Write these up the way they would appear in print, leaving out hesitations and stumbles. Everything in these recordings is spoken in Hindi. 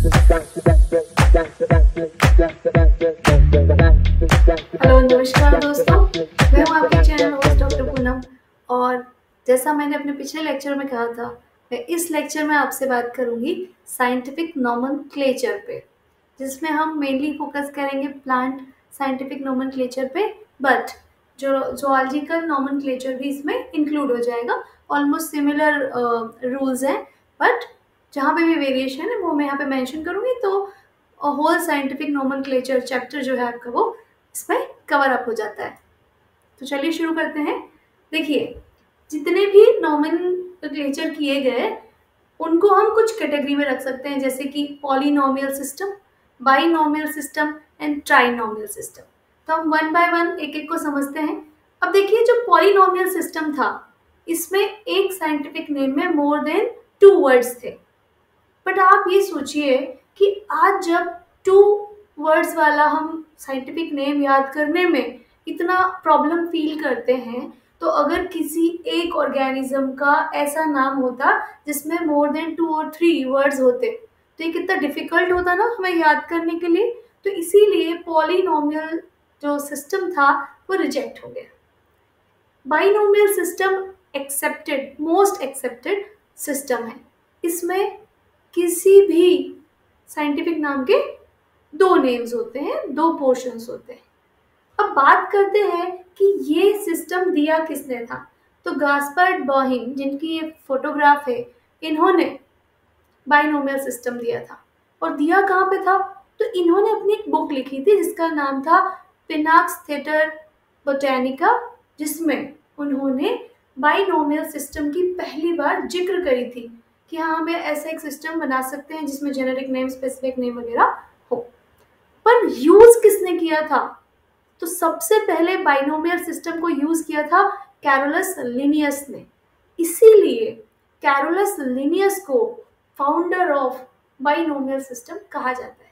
हेलो नमस्कार दोस्तों, मैं हूँ आपकी चैनल होस्ट डॉक्टर पूनम। और जैसा मैंने अपने पिछले लेक्चर में कहा था, मैं इस लेक्चर में आपसे बात करूँगी साइंटिफिक नोमेनक्लेचर पे, जिसमें हम मेनली फोकस करेंगे प्लांट साइंटिफिक नोमेनक्लेचर पे, बट जो ज़ूलॉजिकल नोमेनक्लेचर भी इसमें इंक्लूड हो जाएगा। ऑलमोस्ट सिमिलर रूल्स हैं, बट जहाँ पे भी वेरिएशन है वो मैं यहाँ पे मेंशन करूँगी, तो होल साइंटिफिक नोमेनक्लेचर चैप्टर जो है आपका वो इसमें कवर अप हो जाता है। तो चलिए शुरू करते हैं। देखिए, जितने भी नोमेनक्लेचर किए गए उनको हम कुछ कैटेगरी में रख सकते हैं, जैसे कि polynomial system, binomial system and trinomial system. तो हम वन बाय वन एक एक को समझते हैं। अब देखिए, जो पॉलिनोमियल सिस्टम था इसमें एक साइंटिफिक नेम में मोर देन 2 वर्ड्स थे। बट आप ये सोचिए कि आज जब 2 वर्ड्स वाला हम साइंटिफिक नेम याद करने में इतना प्रॉब्लम फील करते हैं, तो अगर किसी एक ऑर्गेनिज्म का ऐसा नाम होता जिसमें मोर देन 2 और 3 वर्ड्स होते, तो ये कितना डिफिकल्ट होता ना हमें याद करने के लिए। तो इसीलिए पॉलिनोमियल जो सिस्टम था वो रिजेक्ट हो गया। Binomial system accepted, most accepted system है। इसमें किसी भी साइंटिफिक नाम के 2 नेम्स होते हैं, 2 पोर्शंस होते हैं। अब बात करते हैं कि ये सिस्टम दिया किसने था। तो गास्पर्ड बॉहिम, जिनकी ये फोटोग्राफ है, इन्होंने बाइनोमियल सिस्टम दिया था। और दिया कहाँ पे था? तो इन्होंने अपनी एक बुक लिखी थी जिसका नाम था पिनाक्स थेटर बोटेनिका, जिसमें उन्होंने बाइनोमियल सिस्टम की पहली बार जिक्र करी थी कि हाँ, हमें ऐसा एक सिस्टम बना सकते हैं जिसमें जेनेरिक नेम, स्पेसिफिक नेम वगैरह हो। पर यूज किसने किया था? तो सबसे पहले बाइनोमियल सिस्टम को यूज किया था कैरोलस लिनियस ने। इसीलिए कैरोलस लिनियस को फाउंडर ऑफ बाइनोमियल सिस्टम कहा जाता है।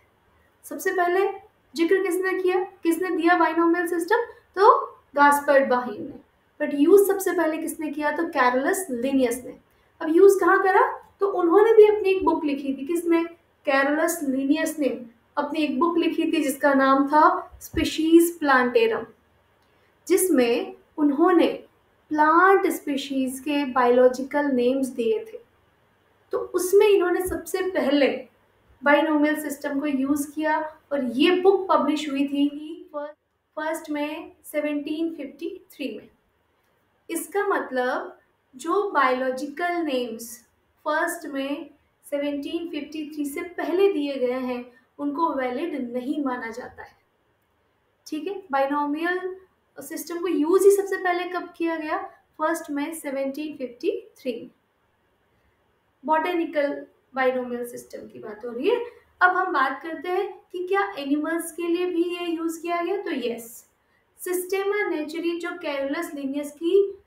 सबसे पहले जिक्र किसने किया, किसने दिया बाइनोमियल सिस्टम? तो गास्पर्ड बॉहिम ने। बट यूज सबसे पहले किसने किया? तो कैरोलस लिनियस ने। अब यूज कहाँ करा? तो उन्होंने भी अपनी एक बुक लिखी थी। किसने? कैरोलस लिनियस ने अपनी एक बुक लिखी थी जिसका नाम था स्पीशीज प्लांटेरम, जिसमें उन्होंने प्लांट स्पीशीज के बायोलॉजिकल नेम्स दिए थे। तो उसमें इन्होंने सबसे पहले बाइनोमियल सिस्टम को यूज किया और ये बुक पब्लिश हुई थी फर्स्ट में 1753 में। इसका मतलब जो बायोलॉजिकल नेम्स फर्स्ट में 1753 से पहले दिए गए हैं उनको वैलिड नहीं माना जाता है। ठीक है, बाइनोमियल सिस्टम को यूज ही सबसे पहले कब किया गया? फर्स्ट में 1753 में। बॉटेनिकल बाइनोमियल सिस्टम की बात हो रही है। अब हम बात करते हैं कि क्या एनिमल्स के लिए भी ये यूज किया गया? तो यस, सिस्टेमा नेचुरी, जो कैरोलस लिनियस की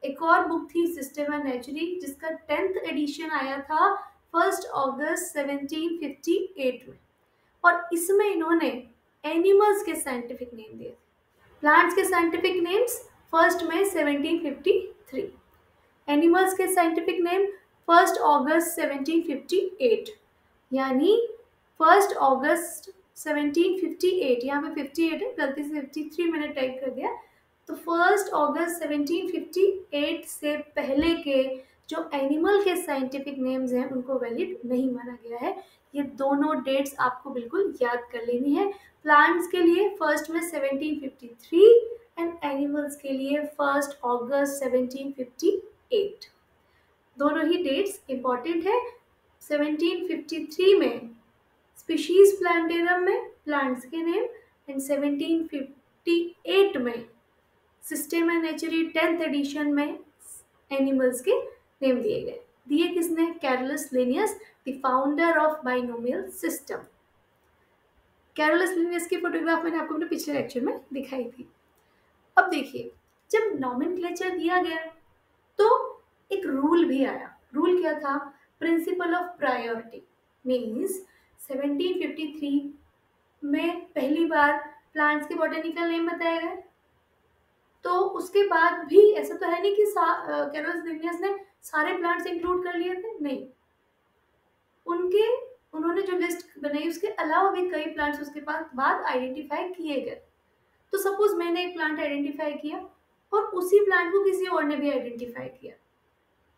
एक और बुक थी सिस्टेमा नेचुरी, जिसका 10th एडिशन आया था 1 अगस्त 1758 में। और इसमें इन्होंने एनिमल्स के साइंटिफिक नेम दिए थे। प्लांट्स के साइंटिफिक नेम्स फर्स्ट में 1753, एनिमल्स के साइंटिफिक नेम 1 अगस्त 1758, यानी 1 अगस्त 1758, यहाँ पे 58 है, गलती से 53 मैंने टाइप कर दिया। तो 1 अगस्त 1758 से पहले के जो एनिमल के साइंटिफिक नेम्स हैं उनको वैलिड नहीं माना गया है। ये दोनों डेट्स आपको बिल्कुल याद कर लेनी है। प्लांट्स के लिए फर्स्ट में 1753 एंड एनिमल्स के लिए 1 अगस्त 1758। दोनों ही डेट्स इंपॉर्टेंट है। 1753 में स्पीशीज प्लांटेरम में प्लांट्स के नेम एंड 1758 में सिस्टेमा नेचुरी 10th एडिशन में एनिमल्स के नेम दिए गए। दिए किसने? Carolus Linnaeus, the founder of binomial system. Carolus Linnaeus की फोटोग्राफ मैंने आपको अपने पिछले लेक्चर में दिखाई थी। अब देखिए, जब नोमेनक्लेचर दिया गया तो एक रूल भी आया। रूल क्या था? Principle of priority. मीन्स 1753 में पहली बार प्लांट्स के बॉटेनिकल नेम बताए गए, तो उसके बाद भी ऐसा तो है नहीं कि कैरोलस लिनियस ने सारे प्लांट्स इंक्लूड कर लिए थे, नहीं। उन्होंने जो लिस्ट बनाई, उसके अलावा भी कई प्लांट्स उसके पास बाद आइडेंटिफाई किए गए। तो सपोज मैंने एक प्लांट आइडेंटिफाई किया और उसी प्लांट को किसी और ने भी आइडेंटिफाई किया,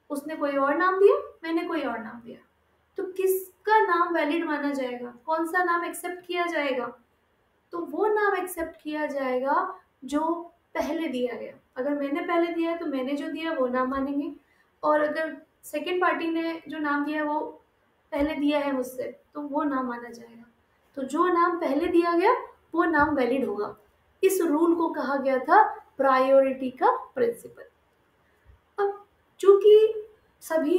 उसने कोई और नाम दिया, मैंने कोई और नाम दिया, तो किसका नाम वैलिड माना जाएगा, कौन सा नाम एक्सेप्ट किया जाएगा? तो वो नाम एक्सेप्ट किया जाएगा जो पहले दिया गया। अगर मैंने पहले दिया है तो मैंने जो दिया वो नाम मानेंगे, और अगर सेकेंड पार्टी ने जो नाम दिया है वो पहले दिया है मुझसे तो वो नाम माना जाएगा। तो जो नाम पहले दिया गया वो नाम वैलिड होगा। इस रूल को कहा गया था प्रायोरिटी का प्रिंसिपल। अब चूंकि सभी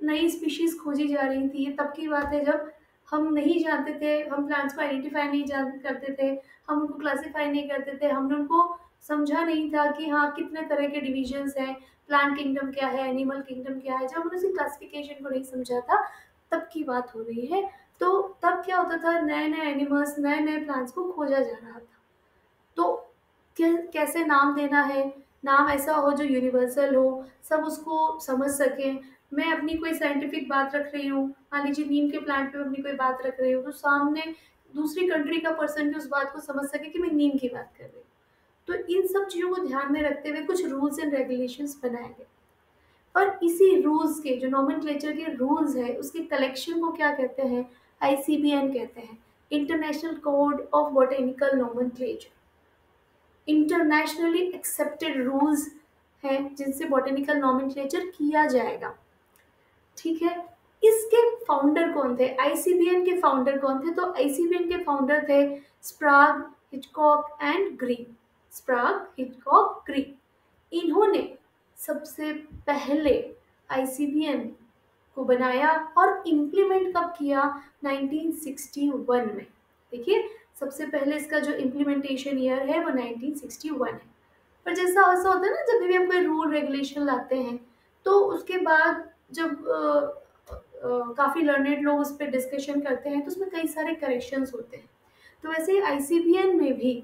नई स्पीशीज खोजी जा रही थी, ये तब की बात है जब हम नहीं जानते थे, हम प्लांट्स को आइडेंटिफाई नहीं जान करते थे, हम उनको क्लासिफाई नहीं करते थे, हमने उनको समझा नहीं था कि हाँ कितने तरह के डिविजन्स हैं, प्लांट किंगडम क्या है, एनिमल किंगडम क्या है। जब हमने उसकी क्लासिफिकेशन को नहीं समझा था तब की बात हो रही है। तो तब क्या होता था, नए नए एनिमल्स, नए नए प्लांट्स को खोजा जा रहा था। तो कैसे नाम देना है, नाम ऐसा हो जो यूनिवर्सल हो, सब उसको समझ सकें। मैं अपनी कोई साइंटिफिक बात रख रही हूँ, मान लीजिए नीम के प्लांट पे अपनी कोई बात रख रही हूँ, तो सामने दूसरी कंट्री का पर्सन भी उस बात को समझ सके कि मैं नीम की बात कर रही हूँ। तो इन सब चीज़ों को ध्यान में रखते हुए कुछ रूल्स एंड रेगुलेशंस बनाए गए, और इसी रूल्स के जो नॉमेनक्लेचर के रूल्स है उसके कलेक्शन को क्या कहते हैं, आईसीबीएन कहते हैं, international code of botanical nomenclature. Internationally accepted rules हैं जिनसे बॉटेनिकल नॉमेनक्लेचर किया जाएगा। ठीक है, इसके फाउंडर कौन थे, आईसीबीएन के फाउंडर कौन थे? तो आईसीबीएन के फाउंडर थे Sprague, Hitchcock and green. Sprague, Hitchcock, green, इन्होंने सबसे पहले आईसीबीएन को बनाया और इम्प्लीमेंट कब किया, 1961 में। देखिए सबसे पहले इसका जो इम्प्लीमेंटेशन ईयर है वो 1961 है। पर जैसा ऐसा होता है ना, जब भी हम कोई रूल रेगुलेशन लाते हैं तो उसके बाद जब काफ़ी लर्नेड लोग उस पर डिस्कशन करते हैं तो उसमें कई सारे करेक्शंस होते हैं। तो वैसे ही आईसीबीएन में भी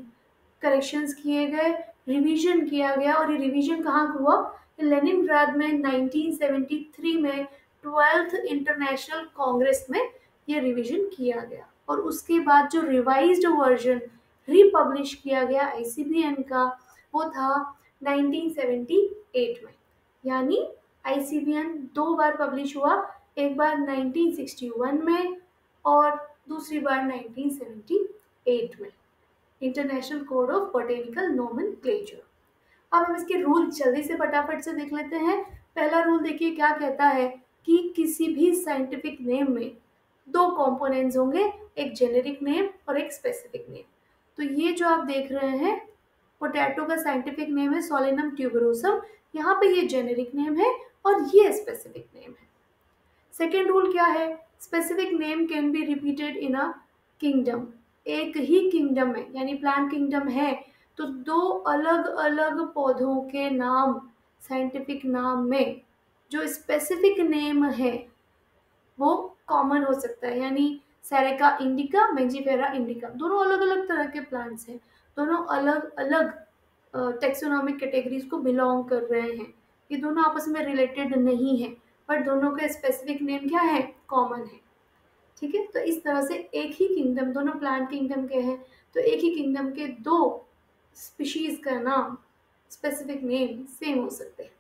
करेक्शंस किए गए, रिवीजन किया गया, और ये रिवीजन कहाँ हुआ, लेनिनग्राद में 1973 में 12th इंटरनेशनल कांग्रेस में ये रिवीजन किया गया। और उसके बाद जो रिवाइज्ड वर्जन रीपब्लिश किया गया आईसीबीएन का वो था 1978 में। यानी आईसीबीएन दो बार पब्लिश हुआ, एक बार 1961 में और दूसरी बार 1978 में, international code of botanical nomenclature. अब हम इसके रूल जल्दी से फटाफट से देख लेते हैं। पहला रूल देखिए क्या कहता है कि किसी भी साइंटिफिक नेम में दो कंपोनेंट्स होंगे, एक जेनेरिक नेम और एक स्पेसिफिक नेम। तो ये जो आप देख रहे हैं पोटैटो का साइंटिफिक नेम है सोलेनम ट्यूबरोसम, यहाँ पे ये जेनेरिक नेम है और ये स्पेसिफिक नेम है। सेकेंड रूल क्या है, specific name can be repeated in a kingdom. एक ही किंगडम में, यानी प्लांट किंगडम है तो दो अलग अलग पौधों के नाम, साइंटिफिक नाम में जो स्पेसिफिक नेम है वो कॉमन हो सकता है। यानी सेरेका इंडिका, मेंजिफेरा इंडिका, दोनों अलग अलग तरह के प्लांट्स हैं, दोनों अलग अलग टेक्सोनॉमिक कैटेगरीज को बिलोंग कर रहे हैं, ये दोनों आपस में रिलेटेड नहीं है, बट दोनों का स्पेसिफिक नेम क्या है, कॉमन है। ठीक है, तो इस तरह से एक ही किंगडम, दोनों प्लांट किंगडम के हैं तो एक ही किंगडम के दो स्पीशीज का नाम, स्पेसिफिक नेम सेम हो सकते हैं।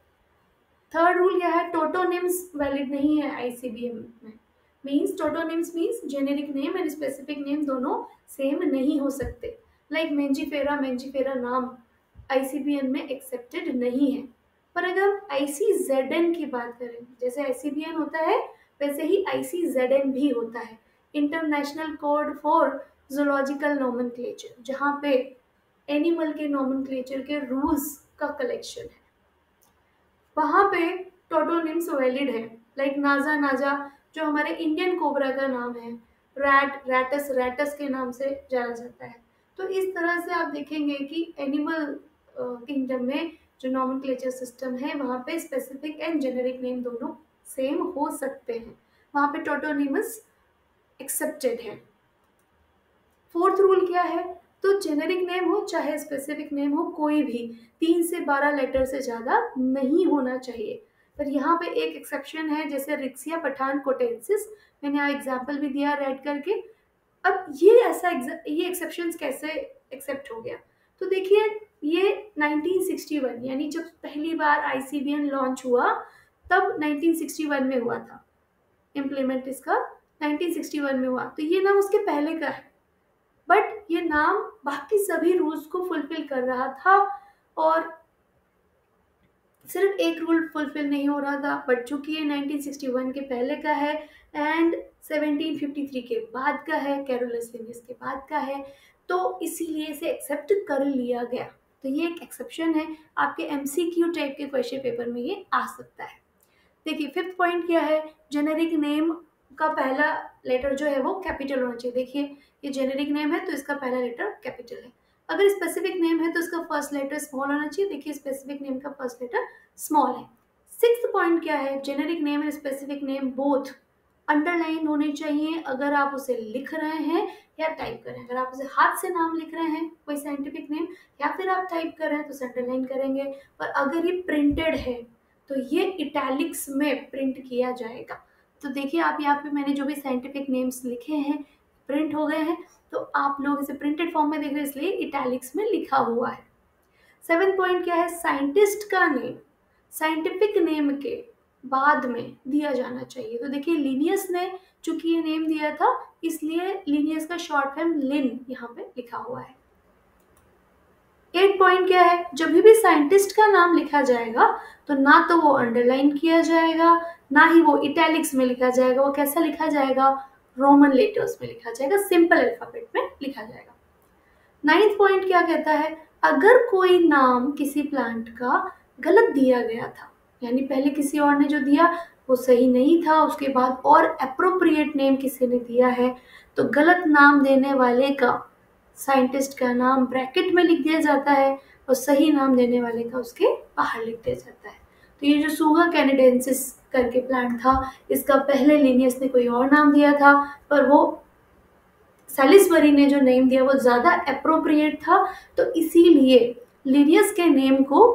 थर्ड रूल क्या है, टोटोनिम्स वैलिड नहीं है आईसीबीएन में। Means tautonyms means generic name and specific name दोनों सेम नहीं हो सकते। लाइक मेंजिफेरा, मेंजिफेरा नाम आईसीबीएन में एक्सेप्टेड नहीं है। पर अगर आईसीजेडएन की बात करें, जैसे आईसीबीएन होता है वैसे ही आईसीजेडएन भी होता है, international code for zoological nomenclature, जहाँ पे एनिमल के नॉमेनक्लेचर के रूल्स का कलेक्शन है, वहाँ पे टोटोनिम्स वैलिड है। लाइक नाजा, नाजा जो हमारे इंडियन कोबरा का नाम है, रैट, रैटस, रैटस के नाम से जाना जाता है। तो इस तरह से आप देखेंगे कि एनिमल किंगडम में जो नॉमेनक्लेचर सिस्टम है वहाँ पे स्पेसिफिक एंड जेनेरिक नेम दोनों सेम हो सकते हैं, वहाँ पे टोटोनिमस एक्सेप्टेड है। फोर्थ रूल क्या है, तो जेनेरिक नेम हो चाहे स्पेसिफिक नेम हो, कोई भी 3 से 12 लेटर से ज़्यादा नहीं होना चाहिए। पर यहाँ पे एक एक्सेप्शन है, जैसे रिक्सिया पठान कोटेंसिस, मैंने यहाँ एग्जाम्पल भी दिया रेड करके। अब ये एक्सेप्शंस कैसे एक्सेप्ट हो गया? तो देखिए, ये 1961 यानी जब पहली बार आईसीबीएन लॉन्च हुआ तब 1961 में हुआ था इम्प्लीमेंट इसका, 1961 में हुआ, तो ये नाम उसके पहले का है, बट ये नाम बाकी सभी रूल्स को फुलफिल कर रहा था और सिर्फ एक रूल फुलफिल नहीं हो रहा था, बट चूंकि ये 1961 के पहले का है एंड 1753 के बाद का है, कैरोलस लिनियस के बाद का है, तो इसीलिए इसे एक्सेप्ट कर लिया गया। तो ये एक एक्सेप्शन है, आपके एमसीक्यू टाइप के क्वेश्चन पेपर में ये आ सकता है। देखिए फिफ्थ पॉइंट क्या है, जेनेरिक नेम का पहला लेटर जो है वो कैपिटल होना चाहिए। देखिए ये जेनेरिक नेम है तो इसका पहला लेटर कैपिटल है, अगर स्पेसिफिक नेम है तो इसका फर्स्ट लेटर स्मॉल होना चाहिए। देखिए स्पेसिफिक नेम का फर्स्ट लेटर स्मॉल है। सिक्स्थ पॉइंट क्या है, generic name and specific name both underline होने चाहिए अगर आप उसे लिख रहे हैं या टाइप कर रहे हैं। अगर आप उसे हाथ से नाम लिख रहे हैं कोई साइंटिफिक नेम या फिर आप टाइप कर रहे हैं तो उसे अंडरलाइन करेंगे, पर अगर ये प्रिंटेड है तो ये इटैलिक्स में प्रिंट किया जाएगा। तो देखिए आप यहाँ पे मैंने जो भी साइंटिफिक नेम्स लिखे हैं प्रिंट हो गए हैं, तो आप लोग इसे प्रिंटेड फॉर्म में देख रहे हैं इसलिए इटैलिक्स में लिखा हुआ है। सेवन पॉइंट क्या है, साइंटिस्ट का नेम साइंटिफिक नेम के बाद में दिया जाना चाहिए। तो देखिए लिनियस ने चूंकि ये नेम दिया था इसलिए लिनियस का शॉर्ट फॉर्म लिन यहाँ पे लिखा हुआ है। 8 पॉइंट क्या है, जब भी साइंटिस्ट का नाम लिखा जाएगा तो ना तो वो अंडरलाइन किया जाएगा ना ही वो इटैलिक्स में लिखा जाएगा, वो कैसा लिखा जाएगा, रोमन लेटर्स में लिखा जाएगा, सिंपल अल्फाबेट में लिखा जाएगा। 9th पॉइंट क्या कहता है, अगर कोई नाम किसी प्लांट का गलत दिया गया था, यानी पहले किसी और ने जो दिया वो सही नहीं था, उसके बाद और अप्रोप्रिएट नेम किसी ने दिया है, तो गलत नाम देने वाले का साइंटिस्ट का नाम ब्रैकेट में लिख दिया जाता है और सही नाम देने वाले का उसके बाहर लिख दिया जाता है। तो ये जो सूगा कैनेडेंसिस करके प्लांट था, इसका पहले लिनियस ने कोई और नाम दिया था, पर वो सैलिसबरी ने जो नेम दिया वो ज़्यादा अप्रोप्रिएट था, तो इसीलिए लिनियस के नेम को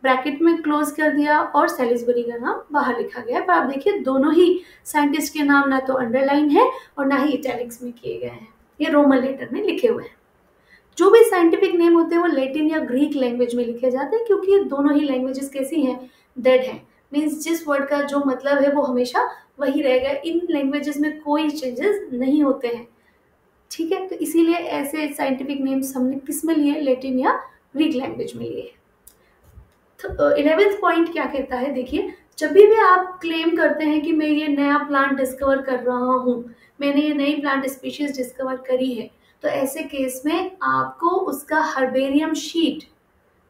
ब्रैकेट में क्लोज कर दिया और सैलिसबरी का नाम बाहर लिखा गया। पर आप देखिए दोनों ही साइंटिस्ट के नाम ना तो अंडरलाइन है और ना ही इटैलिक्स में किए गए हैं, ये रोमन लेटर में लिखे हुए हैं। जो भी साइंटिफिक नेम होते हैं वो लैटिन या ग्रीक लैंग्वेज में लिखे जाते हैं, क्योंकि ये दोनों ही लैंग्वेजेस कैसी हैं, डेड हैं, मीन्स जिस वर्ड का जो मतलब है वो हमेशा वही रहेगा, इन लैंग्वेजेस में कोई चेंजेस नहीं होते हैं। ठीक है, तो इसीलिए ऐसे साइंटिफिक नेम्स हमने किस में लिए, लैटिन या ग्रीक लैंग्वेज में लिए। तो 11th पॉइंट क्या कहता है, देखिए जब भी आप क्लेम करते हैं कि मैं ये नया प्लांट डिस्कवर कर रहा हूँ, मैंने ये नई प्लांट स्पीशीज डिस्कवर करी है, तो ऐसे केस में आपको उसका हर्बेरियम शीट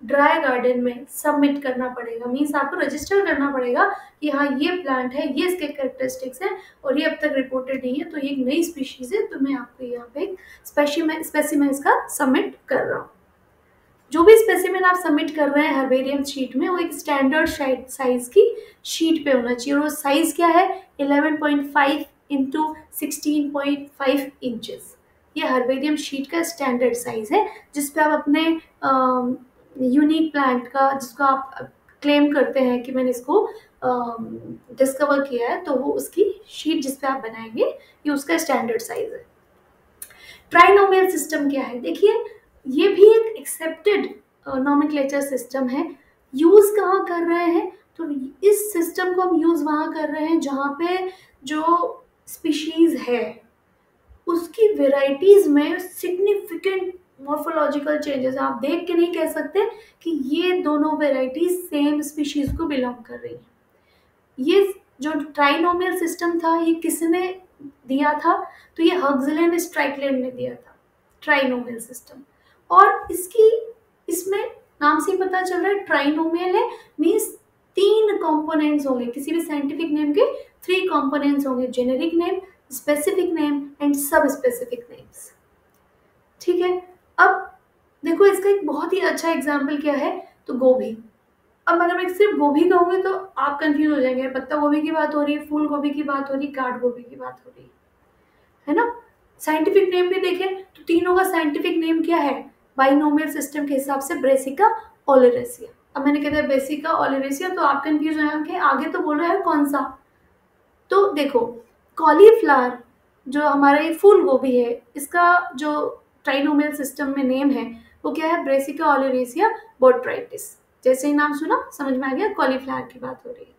ड्राई गार्डन में सबमिट करना पड़ेगा, मीन्स आपको रजिस्टर करना पड़ेगा कि हाँ ये प्लांट है, ये इसके कैरेक्टरिस्टिक्स हैं और ये अब तक रिपोर्टेड नहीं है, तो ये एक नई स्पीशीज है, तो मैं आपको यहाँ पे एक स्पेसिमेन इसका सबमिट कर रहा हूँ। जो भी स्पेसिमेन आप सबमिट कर रहे हैं हर्बेरियम शीट में वो एक स्टैंडर्ड साइज की शीट पे होना चाहिए, और वो साइज क्या है 11.5 इंटू 16.5 इंचेस। ये हर्बेरियम शीट का स्टैंडर्ड साइज है जिसपे आप अपने यूनिक प्लांट का जिसको आप क्लेम करते हैं कि मैंने इसको डिस्कवर किया है, तो वो उसकी शीट जिसपे आप बनाएंगे ये उसका स्टैंडर्ड साइज है। ट्राइनोमियल सिस्टम क्या है, देखिए ये भी एक एक्सेप्टेड नॉमेनक्लेचर सिस्टम है। यूज कहाँ कर रहे हैं, तो इस सिस्टम को हम यूज वहाँ कर रहे हैं जहाँ पे जो स्पीशीज है उसकी वेराइटीज में सिग्निफिकेंट मॉर्फोलॉजिकल चेंजेस, आप देख के नहीं कह सकते कि ये दोनों वेराइटीज सेम स्पीशीज को बिलोंग कर रही है। ये जो ट्राइनोमियल सिस्टम था ये किसने दिया था, तो ये हग्सले ने स्ट्राइकलैंड ने दिया था ट्राइनोमियल सिस्टम। और इसमें नाम से ही पता चल रहा है ट्राइनोमियल है, मीन्स 3 कंपोनेंट्स होंगे, किसी भी साइंटिफिक नेम के 3 कंपोनेंट्स होंगे, generic name, specific name and सब स्पेसिफिक नेम्स। ठीक है, अब देखो इसका एक बहुत ही अच्छा एग्जाम्पल क्या है, तो गोभी। अब अगर मैं सिर्फ गोभी कहूँगी तो आप कंफ्यूज हो जाएंगे, पत्ता गोभी की बात हो रही है, फूल गोभी की बात हो रही है, काट गोभी की बात हो रही है ना। साइंटिफिक नेम भी देखें तो तीनों का साइंटिफिक नेम क्या है, बाइनोमियल सिस्टम के हिसाब से ब्रेसिका ओलेरेसिया। अब मैंने कहता है ब्रेसिका ओलेरेसिया, तो आप कंफ्यूज हो जाएंगे आगे तो बोल रहा है कौन सा। तो देखो कॉलीफ्लावर जो हमारा ये फूल गोभी है, इसका जो ट्राइनोमियल सिस्टम में नेम है वो क्या है, ब्रेसिका ओलेरेसिया बोट्राइटिस। जैसे ही नाम सुना समझ में आ गया कॉलीफ्लावर की बात हो रही है।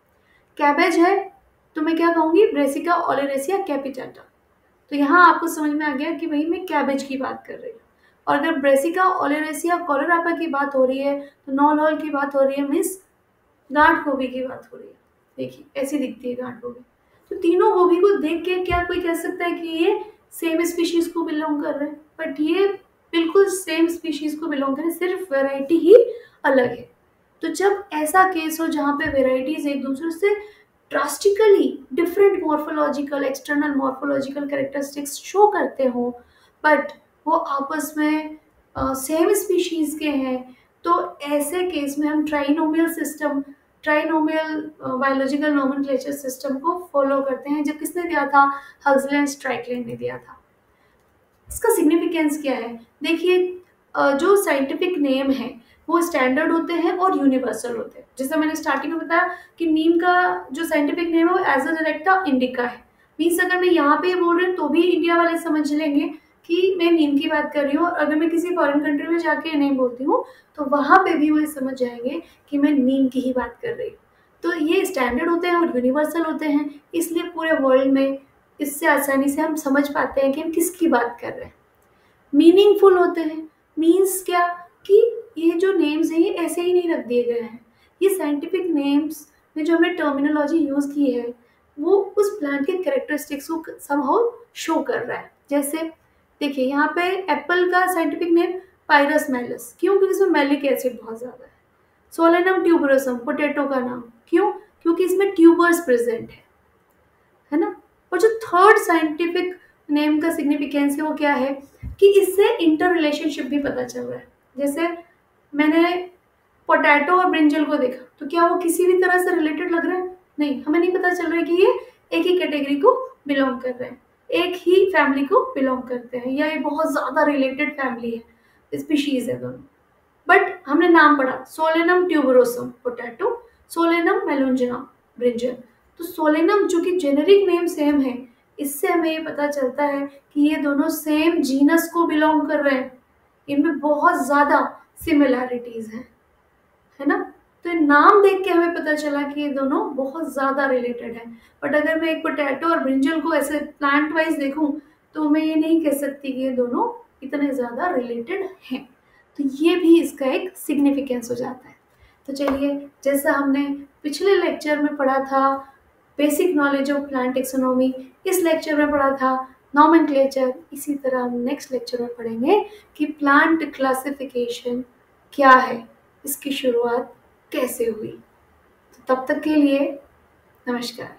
कैबेज है तो मैं क्या कहूँगी, ब्रेसिका ओलेरेसिया कैपिटाटा। तो यहाँ आपको समझ में आ गया कि भाई मैं कैबेज की बात कर रही हूँ। और अगर ब्रेसिका ओलेरेसिया कोलोरापा की बात हो रही है तो नॉल हॉल की बात हो रही है, मीन्स गांठ गोभी की बात हो रही है। देखिए ऐसी दिखती है गांठ गोभी। तो तीनों गोभी को देख के क्या कोई कह सकता है कि ये सेम स्पीशीज को बिलोंग कर रहे हैं, बट ये बिल्कुल सेम स्पीशीज को बिलोंग कर रहे हैं, सिर्फ वेराइटी ही अलग है। तो जब ऐसा केस हो जहाँ पे वेराइटीज एक दूसरे से drastically different morphological external morphological characteristics show करते हो, बट वो आपस में सेम स्पीशीज के हैं, तो ऐसे केस में हम trinomial system, trinomial biological nomenclature system को फॉलो करते हैं, जो किसने दिया था, हक्सले एंड स्ट्राइकलैंड ने दिया था। इसका सिग्निफिकेंस क्या है, देखिए जो साइंटिफिक नेम है वो स्टैंडर्ड होते हैं और यूनिवर्सल होते हैं। जैसे मैंने स्टार्टिंग में बताया कि नीम का जो साइंटिफिक नेम है वो एज डायरेक्टा इंडिका है। मीन्स अगर मैं यहाँ पे बोल रही हूँ तो भी इंडिया वाले समझ लेंगे कि मैं नीम की बात कर रही हूँ, और अगर मैं किसी फॉरेन कंट्री में जाके नेम बोलती हूँ तो वहाँ पे भी वो समझ जाएंगे कि मैं नीम की ही बात कर रही हूँ। तो ये स्टैंडर्ड होते हैं और यूनिवर्सल होते हैं, इसलिए पूरे वर्ल्ड में इससे आसानी से हम समझ पाते हैं कि हम किसकी बात कर रहे हैं। मीनिंगफुल होते हैं, मीन्स क्या कि ये जो नेम्स हैं ये ऐसे ही नहीं रख दिए गए हैं, ये साइंटिफिक नेम्स में जो हमने टर्मिनोलॉजी यूज़ की है वो उस प्लांट के कैरेक्टरिस्टिक्स को समहाउ शो कर रहा है। जैसे देखिए यहाँ पे एप्पल का साइंटिफिक नेम पायरस मेलिस, क्यों, क्योंकि इसमें मैलिक एसिड बहुत ज़्यादा है। सोलेनम ट्यूबरोसम पोटैटो का नाम, क्यों, क्योंकि इसमें ट्यूबर्स प्रेजेंट है ना। और जो थर्ड साइंटिफिक नेम का सिग्निफिकेंस है वो क्या है कि इससे इंटर रिलेशनशिप भी पता चल रहा है। जैसे मैंने पोटैटो और ब्रिंजल को देखा तो क्या वो किसी भी तरह से रिलेटेड लग रहा है, नहीं, हमें नहीं पता चल रहा है कि ये एक ही कैटेगरी को बिलोंग कर रहे हैं, एक ही फैमिली को बिलोंग करते हैं, या ये बहुत ज़्यादा रिलेटेड फैमिली है, स्पीशीज है दोनों। बट हमने नाम पढ़ा Solanum tuberosum potato, Solanum melongena brinjal. तो सोलेनम जो कि जेनेरिक नेम सेम है, इससे हमें ये पता चलता है कि ये दोनों सेम जीनस को बिलोंग कर रहे हैं, इनमें बहुत ज़्यादा सिमिलैरिटीज़ हैं, है ना। तो नाम देख के हमें पता चला कि ये दोनों बहुत ज़्यादा रिलेटेड हैं। बट अगर मैं एक पोटैटो और ब्रिंजल को ऐसे प्लांट वाइज देखूं तो मैं ये नहीं कह सकती कि ये दोनों इतने ज़्यादा रिलेटेड हैं। तो ये भी इसका एक सिग्निफिकेंस हो जाता है। तो चलिए, जैसा हमने पिछले लेक्चर में पढ़ा था basic knowledge of plant taxonomy, इस लेक्चर में पढ़ा था नॉमेनक्लेचर, इसी तरह हम नेक्स्ट लेक्चर में पढ़ेंगे कि प्लांट क्लासिफिकेशन क्या है, इसकी शुरुआत कैसे हुई। तो तब तक के लिए नमस्कार।